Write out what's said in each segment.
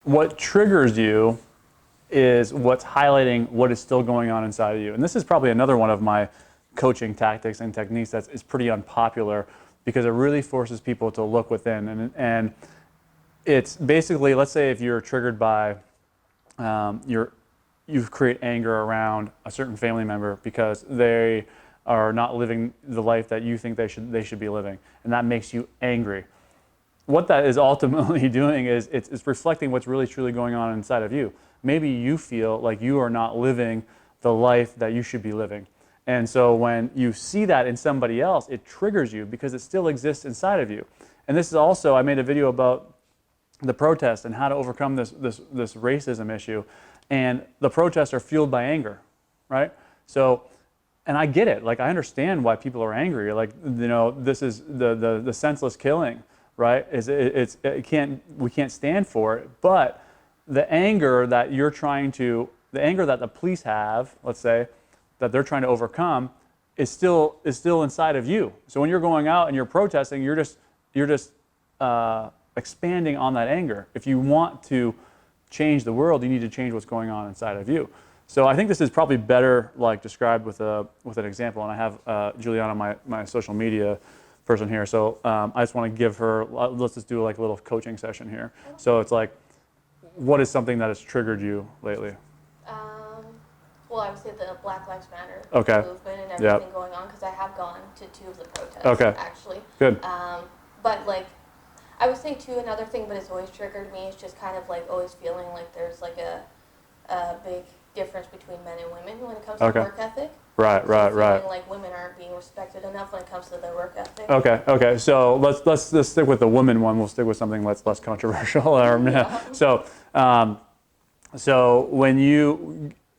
what triggers you is what's highlighting what is still going on inside of you. And this is probably another one of my coaching tactics and techniques that is pretty unpopular because it really forces people to look within. And it's basically, let's say if you're triggered by, you create anger around a certain family member because they are not living the life that you think they should be living, and that makes you angry. What that is ultimately doing is it's reflecting what's really truly going on inside of you. Maybe you feel like you are not living the life that you should be living. And so when you see that in somebody else, it triggers you because it still exists inside of you. And this is also, I made a video about the protest and how to overcome this racism issue. And the protests are fueled by anger, right? So, and I get it. Like, I understand why people are angry. Like, this is the senseless killing, right? We can't stand for it. But the anger that the anger that the police have, let's say, that they're trying to overcome, is still inside of you. So when you're going out and you're protesting, you're just expanding on that anger. If you want to change the world, you need to change what's going on inside of you. So I think this is probably better described with an example. And I have Juliana, my social media person here. So I just want to give her, let's just do like a little coaching session here. So it's like, what is something that has triggered you lately? Well, I would say the Black Lives Matter movement and everything going on, because I have gone to 2 of the protests, actually. Good. But like, I would say too, another thing that has always triggered me is just kind of like always feeling like there's like a big difference between men and women when it comes to work ethic. Right. Like women aren't being respected enough when it comes to their work ethic. Okay. So let's stick with the woman one. We'll stick with something less controversial. So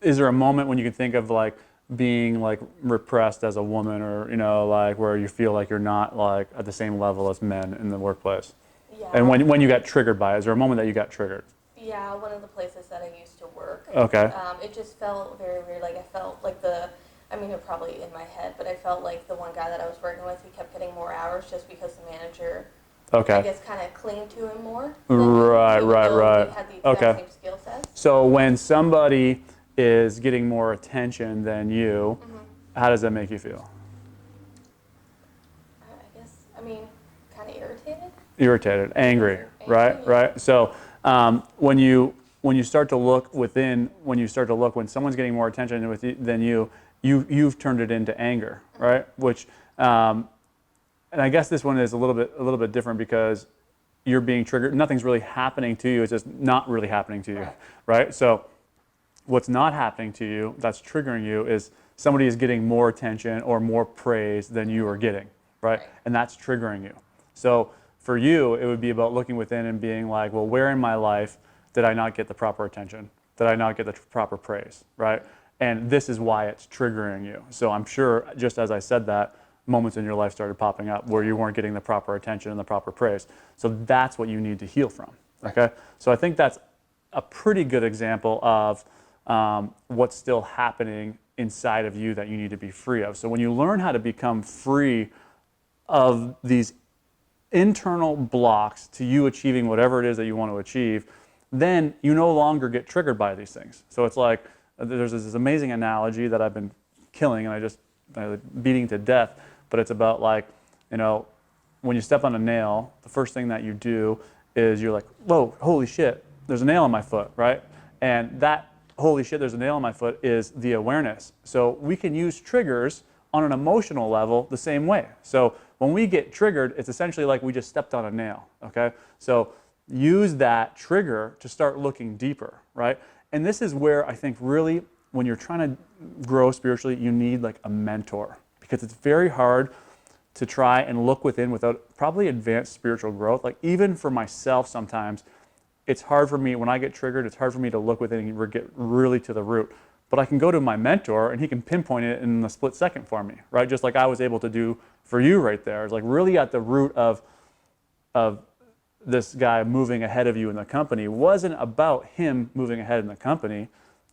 is there a moment when you can think of like being like repressed as a woman, or like where you feel like you're not like at the same level as men in the workplace? Yeah. And when you got triggered by it, is there a moment that you got triggered? Yeah, one of the places that I used to work. Okay. It just felt very weird. Like I felt like it probably in my head, but I felt like the one guy that I was working with, he kept getting more hours just because the manager, I guess, kind of clinged to him more. Right. He had the exact same skill set. So when somebody is getting more attention than you, how does that make you feel? I guess, kind of irritated. Irritated, angry, right? So when you start to look within, when someone's getting more attention than you've turned it into anger, right? Which, and I guess this one is a little bit different because you're being triggered. Nothing's really happening to you. It's just not really happening to you, right? So what's not happening to you that's triggering you is somebody is getting more attention or more praise than you are getting, right? And that's triggering you. So for you, it would be about looking within and being like, well, where in my life did I not get the proper attention? Did I not get the proper praise, right? And this is why it's triggering you. So I'm sure, just as I said that, moments in your life started popping up where you weren't getting the proper attention and the proper praise. So that's what you need to heal from, okay? So I think that's a pretty good example of what's still happening inside of you that you need to be free of. So when you learn how to become free of these internal blocks to you achieving whatever it is that you want to achieve, then you no longer get triggered by these things. So it's like, there's this amazing analogy that I've been killing and beating to death, but it's about like, when you step on a nail, the first thing that you do is you're like, whoa, holy shit, there's a nail in my foot, right? And that holy shit, there's a nail in my foot is the awareness. So we can use triggers on an emotional level the same way. So when we get triggered, it's essentially like we just stepped on a nail, okay? So use that trigger to start looking deeper, right? And this is where I think really, when you're trying to grow spiritually, you need like a mentor, because it's very hard to try and look within without probably advanced spiritual growth. Like even for myself sometimes, it's hard for me, when I get triggered, it's hard for me to look within and get really to the root. But I can go to my mentor and he can pinpoint it in a split second for me, right? Just like I was able to do for you right there. It's like really at the root of this guy moving ahead of you in the company wasn't about him moving ahead in the company.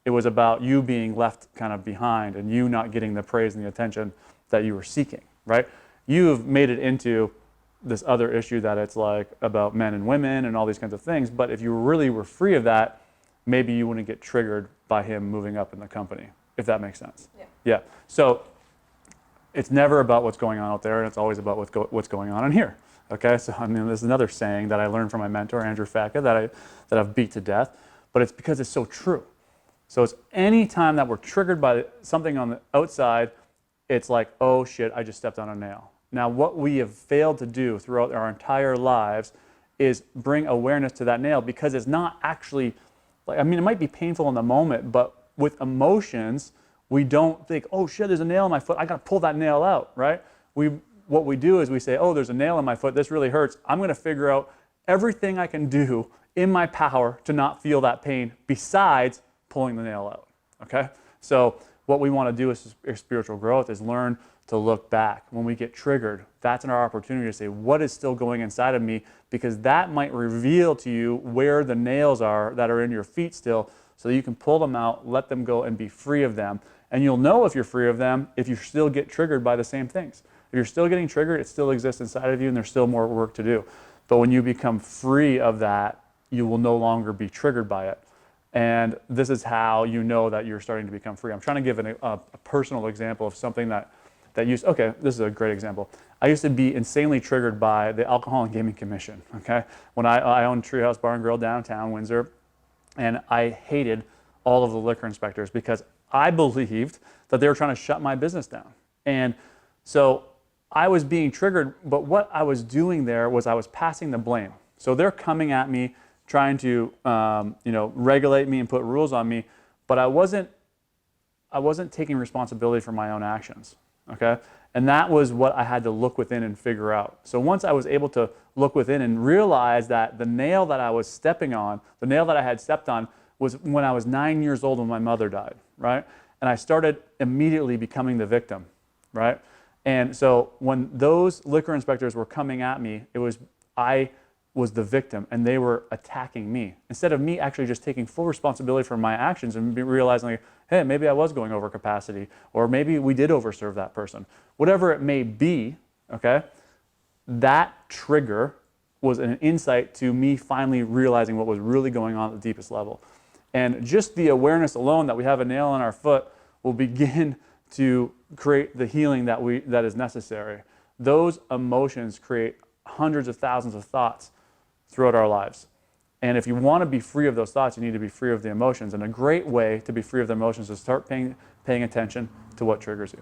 It was about you being left kind of behind and you not getting the praise and the attention that you were seeking, right? You've made it into this other issue that it's like about men and women and all these kinds of things. But if you really were free of that, maybe you wouldn't get triggered by him moving up in the company, if that makes sense. Yeah. Yeah. So it's never about what's going on out there, and it's always about what's going on in here. Okay. So I mean, there's another saying that I learned from my mentor Andrew Facka that I've beat to death, but it's because it's so true. So it's any time that we're triggered by something on the outside, it's like, oh shit, I just stepped on a nail. Now, what we have failed to do throughout our entire lives is bring awareness to that nail, because it's not actually, like, I mean, it might be painful in the moment, but with emotions, we don't think, oh shit, there's a nail in my foot, I gotta pull that nail out, right? What we do is we say, oh, there's a nail in my foot, this really hurts. I'm gonna figure out everything I can do in my power to not feel that pain besides pulling the nail out, okay? So what we want to do is spiritual growth is learn to look back. When we get triggered, that's our opportunity to say, what is still going inside of me? Because that might reveal to you where the nails are that are in your feet still, so that you can pull them out, let them go, and be free of them. And you'll know if you're free of them if you still get triggered by the same things. If you're still getting triggered, it still exists inside of you, and there's still more work to do. But when you become free of that, you will no longer be triggered by it. And this is how you know that you're starting to become free. I'm trying to give a personal example of something that okay, this is a great example. I used to be insanely triggered by the Alcohol and Gaming Commission, okay? When I owned Treehouse Bar and Grill downtown Windsor, and I hated all of the liquor inspectors because I believed that they were trying to shut my business down. And so I was being triggered, but what I was doing there was I was passing the blame. So they're coming at me, trying to regulate me and put rules on me, but I wasn't taking responsibility for my own actions, okay? And that was what I had to look within and figure out. So once I was able to look within and realize that the nail that I was stepping on, the nail that I had stepped on, was when I was 9 years old when my mother died, right? And I started immediately becoming the victim, right? And so when those liquor inspectors were coming at me, I was the victim, and they were attacking me. Instead of me actually just taking full responsibility for my actions and realizing, like, hey, maybe I was going over capacity, or maybe we did overserve that person. Whatever it may be, okay, that trigger was an insight to me finally realizing what was really going on at the deepest level. And just the awareness alone that we have a nail in our foot will begin to create the healing that is necessary. Those emotions create hundreds of thousands of thoughts throughout our lives. And if you want to be free of those thoughts, you need to be free of the emotions. And a great way to be free of the emotions is start paying attention to what triggers you.